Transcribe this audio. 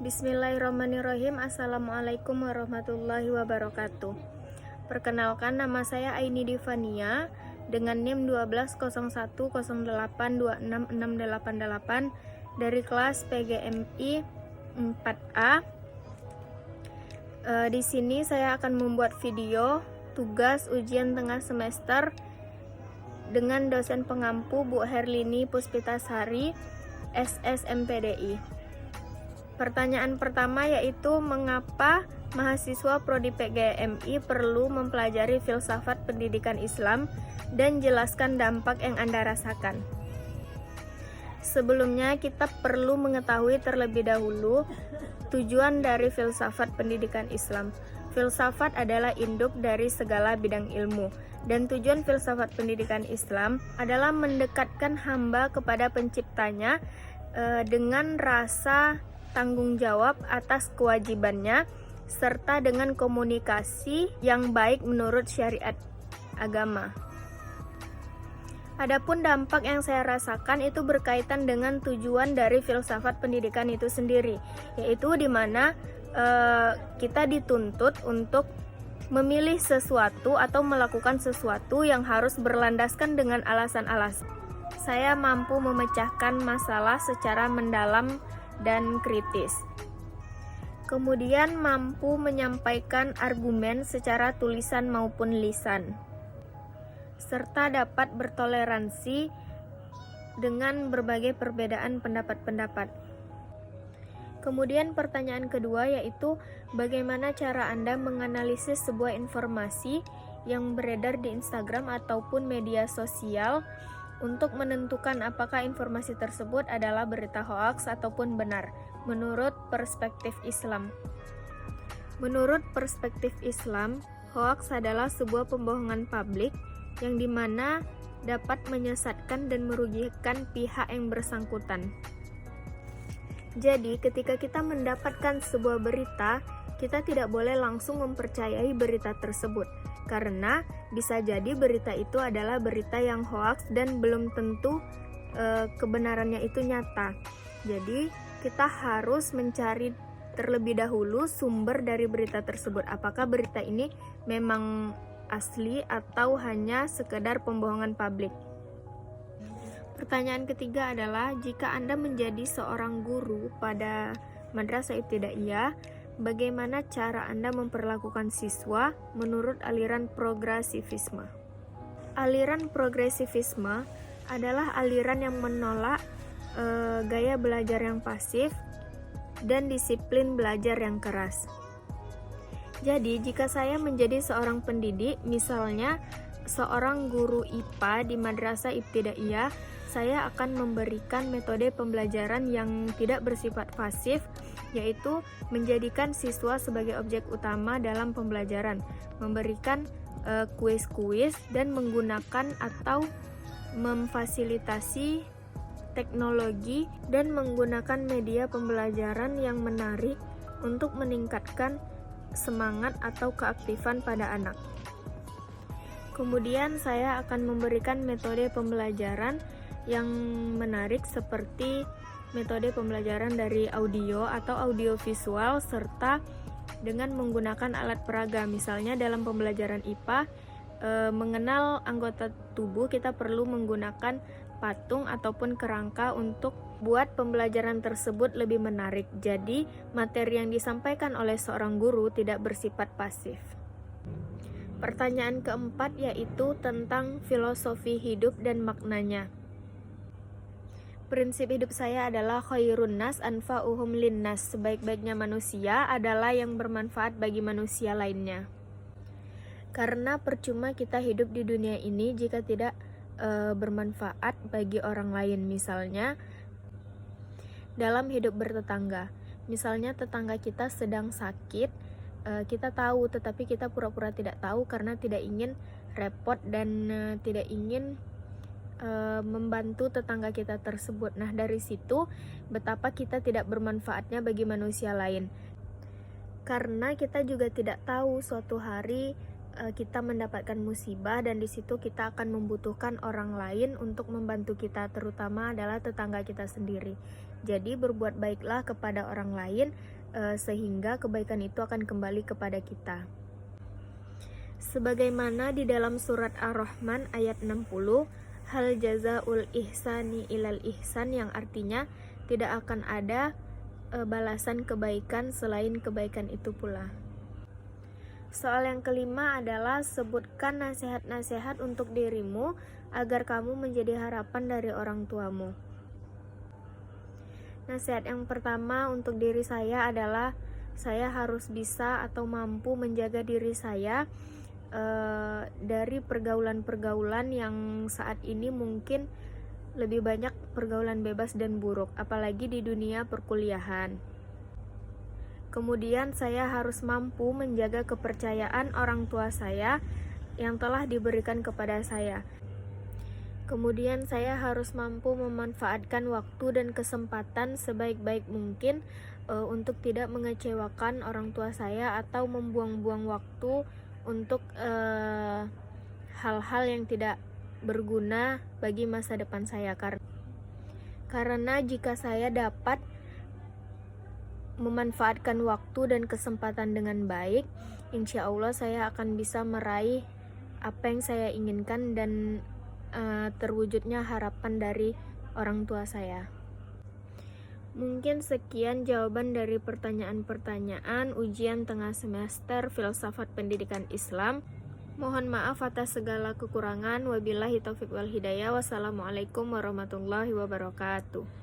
Bismillahirrahmanirrahim. Assalamualaikum warahmatullahi wabarakatuh. Perkenalkan, nama saya Aini Divania dengan NIM 120108266688 dari kelas PGMI 4A. Di sini saya akan membuat video tugas ujian tengah semester dengan dosen pengampu Bu Herlini Puspitasari, SSMPDI. Pertanyaan pertama yaitu, mengapa mahasiswa Prodi PGMI perlu mempelajari filsafat pendidikan Islam dan jelaskan dampak yang Anda rasakan. Sebelumnya kita perlu mengetahui terlebih dahulu tujuan dari filsafat pendidikan Islam. Filsafat adalah induk dari segala bidang ilmu, dan tujuan filsafat pendidikan Islam adalah mendekatkan hamba kepada penciptanya dengan rasa tanggung jawab atas kewajibannya, serta dengan komunikasi yang baik menurut syariat agama. Adapun dampak yang saya rasakan itu berkaitan dengan tujuan dari filsafat pendidikan itu sendiri, yaitu di mana kita dituntut untuk memilih sesuatu atau melakukan sesuatu yang harus berlandaskan dengan alasan-alasan. Saya mampu memecahkan masalah secara mendalam dan kritis. Kemudian mampu menyampaikan argumen secara tulisan maupun lisan, serta dapat bertoleransi dengan berbagai perbedaan pendapat-pendapat. Kemudian pertanyaan kedua yaitu, bagaimana cara Anda menganalisis sebuah informasi yang beredar di Instagram ataupun media sosial untuk menentukan apakah informasi tersebut adalah berita hoaks ataupun benar, menurut perspektif Islam. Menurut perspektif Islam, hoaks adalah sebuah pembohongan publik yang dimana dapat menyesatkan dan merugikan pihak yang bersangkutan. Jadi, ketika kita mendapatkan sebuah berita, kita tidak boleh langsung mempercayai berita tersebut, karena bisa jadi berita itu adalah berita yang hoaks dan belum tentu kebenarannya itu nyata. Jadi kita harus mencari terlebih dahulu sumber dari berita tersebut. Apakah berita ini memang asli atau hanya sekedar pembohongan publik? Pertanyaan ketiga adalah, jika Anda menjadi seorang guru pada Madrasah Ibtidaiyah, bagaimana cara Anda memperlakukan siswa menurut aliran progresivisme? Aliran progresivisme adalah aliran yang menolak gaya belajar yang pasif dan disiplin belajar yang keras. Jadi, jika saya menjadi seorang pendidik, misalnya seorang guru IPA di Madrasah Ibtidaiyah, saya akan memberikan metode pembelajaran yang tidak bersifat pasif, yaitu menjadikan siswa sebagai objek utama dalam pembelajaran, memberikan kuis-kuis dan menggunakan atau memfasilitasi teknologi dan menggunakan media pembelajaran yang menarik untuk meningkatkan semangat atau keaktifan pada anak. Kemudian saya akan memberikan metode pembelajaran yang menarik seperti metode pembelajaran dari audio atau audiovisual serta dengan menggunakan alat peraga. Misalnya dalam pembelajaran IPA, mengenal anggota tubuh, kita perlu menggunakan patung ataupun kerangka untuk buat pembelajaran tersebut lebih menarik. Jadi materi yang disampaikan oleh seorang guru tidak bersifat pasif. Pertanyaan keempat yaitu tentang filosofi hidup dan maknanya. Prinsip hidup saya adalah khairun nas anfa'uhum linnas. Sebaik-baiknya manusia adalah yang bermanfaat bagi manusia lainnya. Karena percuma kita hidup di dunia ini jika tidak bermanfaat bagi orang lain. Misalnya dalam hidup bertetangga. Misalnya tetangga kita sedang sakit, kita tahu tetapi kita pura-pura tidak tahu karena tidak ingin repot dan tidak ingin membantu tetangga kita tersebut. Nah, dari situ betapa kita tidak bermanfaatnya bagi manusia lain. Karena kita juga tidak tahu suatu hari kita mendapatkan musibah dan di situ kita akan membutuhkan orang lain untuk membantu kita, terutama adalah tetangga kita sendiri. Jadi berbuat baiklah kepada orang lain sehingga kebaikan itu akan kembali kepada kita. Sebagaimana di dalam surat Ar-Rahman ayat 60, hal jazaul ihsani ilal ihsan, yang artinya tidak akan ada balasan kebaikan selain kebaikan itu pula. Soal yang kelima adalah sebutkan nasihat-nasihat untuk dirimu agar kamu menjadi harapan dari orang tuamu. Nasihat yang pertama untuk diri saya adalah saya harus bisa atau mampu menjaga diri saya dari pergaulan-pergaulan yang saat ini mungkin lebih banyak pergaulan bebas dan buruk, apalagi di dunia perkuliahan. Kemudian saya harus mampu menjaga kepercayaan orang tua saya yang telah diberikan kepada saya. Kemudian saya harus mampu memanfaatkan waktu dan kesempatan sebaik-baik mungkin untuk tidak mengecewakan orang tua saya atau membuang-buang waktu untuk hal-hal yang tidak berguna bagi masa depan saya. Karena jika saya dapat memanfaatkan waktu dan kesempatan dengan baik, insya Allah saya akan bisa meraih apa yang saya inginkan dan terwujudnya harapan dari orang tua saya. Mungkin sekian jawaban dari pertanyaan-pertanyaan ujian tengah semester Filsafat Pendidikan Islam. Mohon maaf atas segala kekurangan. Wabillahi taufiq wal hidayah. Wassalamualaikum warahmatullahi wabarakatuh.